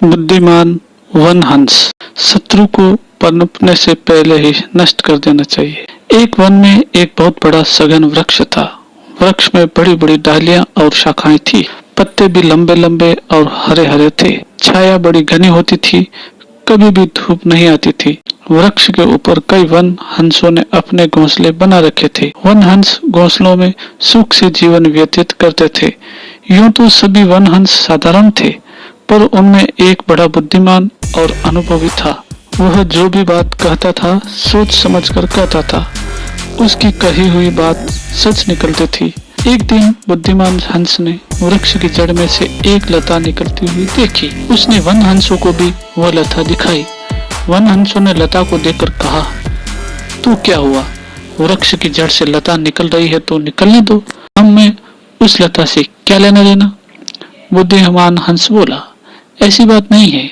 बुद्धिमान वन हंस शत्रु को पनपने से पहले ही नष्ट कर देना चाहिए। एक वन में एक बहुत बड़ा सघन वृक्ष था। वृक्ष में बड़ी बड़ी डालियां और शाखाएं थी। पत्ते भी लंबे लंबे और हरे हरे थे। छाया बड़ी घनी होती थी। कभी भी धूप नहीं आती थी। वृक्ष के ऊपर कई वन हंसों ने अपने घोंसले बना रखे थे। वन हंस घोंसलों में सुख से जीवन व्यतीत करते थे। यूं तो सभी वन हंस साधारण थे, पर उनमें एक बड़ा बुद्धिमान और अनुभवी था। वह जो भी बात कहता था सोच समझ कर कहता था। उसकी कही हुई बात सच निकलती थी। एक दिन बुद्धिमान हंस ने वृक्ष की जड़ में से एक लता निकलती हुई देखी। उसने वन हंसों को भी वह लता दिखाई। वन हंसों ने लता को देखकर कहा, तू क्या हुआ? वृक्ष की जड़ से लता निकल रही है तो निकलने दो, हमें उस लता से क्या लेना देना? बुद्धिमान हंस बोला, ऐसी बात नहीं है।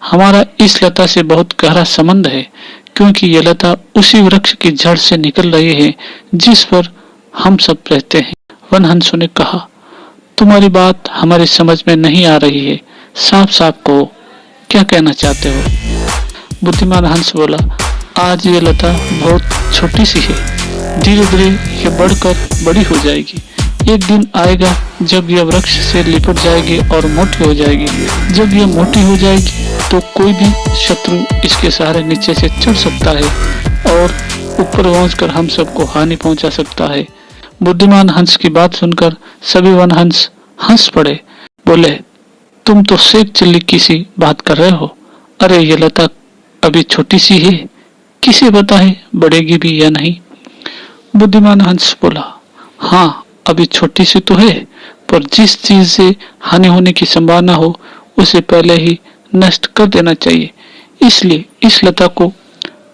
हमारा इस लता से बहुत गहरा संबंध है, क्योंकि यह लता उसी वृक्ष की जड़ से निकल रही है जिस पर हम सब रहते हैं। वन हंसों ने कहा, तुम्हारी बात हमारी समझ में नहीं आ रही है। साफ साफ कहो, क्या कहना चाहते हो? बुद्धिमान हंस बोला, आज ये लता बहुत छोटी सी है। धीरे धीरे ये बढ़कर बड़ी हो जाएगी। एक दिन आएगा जब यह वृक्ष से लिपट जाएगी और मोटी हो जाएगी। जब यह मोटी हो जाएगी तो कोई भी शत्रु इसके सहारे नीचे से चढ़ सकता है और ऊपर पहुंचकर हम सबको हानि पहुंचा सकता है। बुद्धिमान हंस की बात सुनकर सभी वन हंस हंस पड़े। बोले, तुम तो सेब चिल्ली की सी बात कर रहे हो। अरे ये लता अभी छोटी सी है, किसे पता है बढ़ेगी भी या नहीं? बुद्धिमान हंस बोला, हाँ अभी छोटी सी तो है, पर जिस चीज से हानि होने की संभावना हो उसे पहले ही नष्ट कर देना चाहिए। इसलिए इस लता को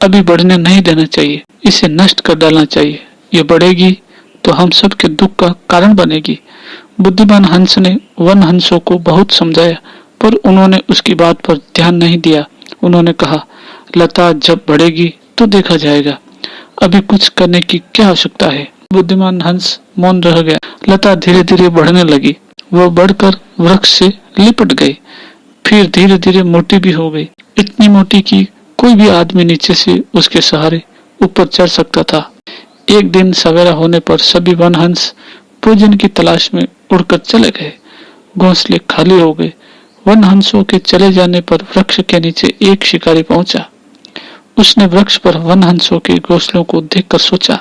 अभी बढ़ने नहीं देना चाहिए, इसे नष्ट कर डालना चाहिए। ये बढ़ेगी तो हम सब के दुख का कारण बनेगी। बुद्धिमान हंस ने वन हंसों को बहुत समझाया, पर उन्होंने उसकी बात पर ध्यान नहीं दिया। उन्होंने कहा, लता जब बढ़ेगी तो देखा जाएगा, अभी कुछ करने की क्या आवश्यकता है? बुद्धिमान हंस मौन रह गया। लता धीरे धीरे बढ़ने लगी। वह बढ़कर वृक्ष से लिपट गई, फिर धीरे धीरे मोटी भी हो गई। इतनी मोटी कि कोई भी आदमी नीचे से उसके सहारे ऊपर चढ़ सकता था। एक दिन सवेरा होने पर सभी वन हंस भोजन की तलाश में उड़कर चले गए। घोंसले खाली हो गए। वन हंसों के चले जाने पर वृक्ष के नीचे एक शिकारी पहुंचा। उसने वृक्ष पर वन हंसों के घोंसलों को देखकर सोचा,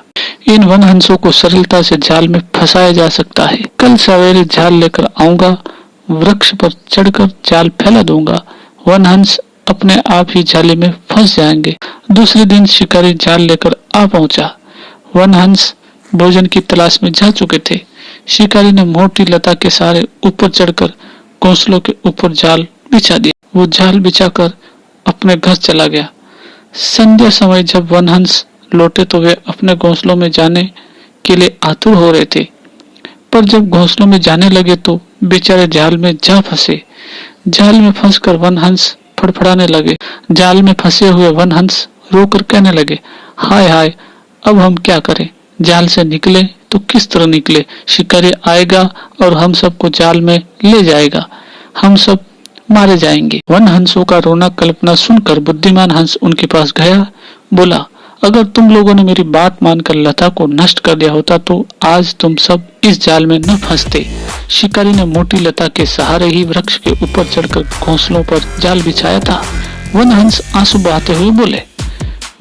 इन वन हंसों को सरलता से जाल में फंसाया जा सकता है। कल सवेरे जाल लेकर आऊंगा, वृक्ष पर चढ़कर जाल फैला दूंगा। वन हंस अपने आप ही जाले में फंस जाएंगे। दूसरे दिन शिकारी जाल लेकर आ पहुंचा। वन हंस भोजन की तलाश में जा चुके थे। शिकारी ने मोटी लता के सहारे ऊपर चढ़कर घोंसलों के ऊपर जाल बिछा दिया। वो जाल बिछाकर अपने घर चला गया। संध्या समय जब वन हंस लौटे तो वे अपने घोंसलों में जाने के लिए आतुर हो रहे थे, पर जब घोंसलों में जाने लगे तो बेचारे जाल में जा फंसे। जाल में फंसकर वन हंस फड़फड़ाने लगे। जाल में फंसे हुए वन हंस रोकर कहने लगे, हाय हाय, अब हम क्या करें? जाल से निकले तो किस तरह निकले? शिकारी आएगा और हम सबको जाल में ले जाएगा, हम सब मारे जाएंगे। वन हंसों का रोना कल्पना सुनकर बुद्धिमान हंस उनके पास गया। बोला, अगर तुम लोगों ने मेरी बात मानकर लता को नष्ट कर दिया होता तो आज तुम सब इस जाल में न फंसते। शिकारी ने मोटी लता के सहारे ही वृक्ष के ऊपर चढ़कर घोंसलों पर जाल बिछाया था। वन हंस आंसू बहाते हुए बोले,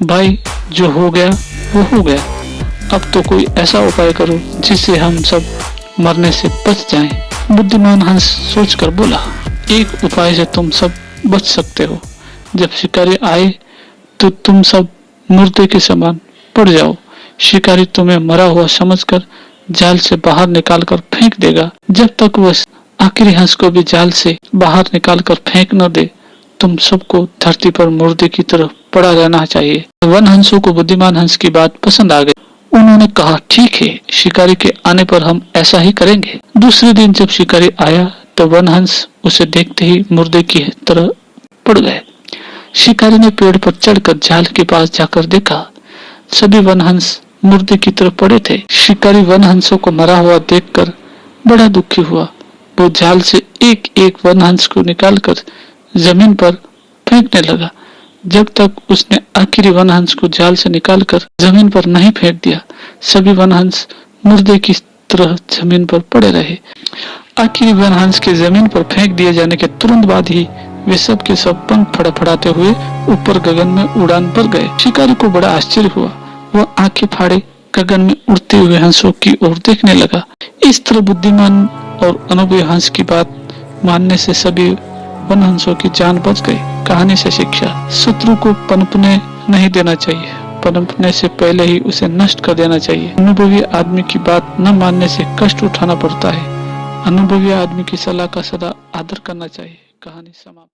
भाई जो हो गया वो हो गया, अब तो कोई ऐसा उपाय करो जिससे हम सब मरने से बच जाएं। बुद्धिमान हंस सोचकर बोला, एक उपाय से तुम सब बच सकते हो। जब शिकारी आए तो तुम सब मुर्दे के समान पड़ जाओ। शिकारी तुम्हें मरा हुआ समझकर जाल से बाहर निकालकर फेंक देगा। जब तक वह आखिरी हंस को भी जाल से बाहर निकालकर फेंक न दे, तुम सबको धरती पर मुर्दे की तरह पड़ा रहना चाहिए। वन हंसों को बुद्धिमान हंस की बात पसंद आ गई। उन्होंने कहा, ठीक है, शिकारी के आने पर हम ऐसा ही करेंगे। दूसरे दिन जब शिकारी आया तो वन हंस उसे देखते ही मुर्दे की तरह पड़ गए। शिकारी ने पेड़ पर चढ़कर जाल के पास जाकर देखा। सभी वन हंस मुर्दे की तरफ पड़े थे। शिकारी वन हंसों को मरा हुआ देखकर बड़ा दुखी हुआ। वो जाल से एक एक वन हंस को निकालकर जमीन पर फेंकने लगा। जब तक उसने आखिरी वन हंस को जाल से निकालकर जमीन पर नहीं फेंक दिया, सभी वन हंस मुर्दे की तरह जमीन पर पड़े रहे। आखिरी वन हंस के जमीन पर फेंक दिए जाने के तुरंत बाद ही वे सब के सब पंख फड़फड़ाते हुए ऊपर गगन में उड़ान पर गए। शिकारी को बड़ा आश्चर्य हुआ। वह आंखें फाड़े गगन में उड़ते हुए हंसों की ओर देखने लगा। इस तरह बुद्धिमान और अनुभवी हंस की बात मानने से सभी वन हंसों की जान बच गई। कहानी से शिक्षा: शत्रु को पनपने नहीं देना चाहिए, पनपने से पहले ही उसे नष्ट कर देना चाहिए। अनुभवी आदमी की बात न मानने से कष्ट उठाना पड़ता है। अनुभवी आदमी की सलाह का सदा आदर करना चाहिए। कहानी समाप्त।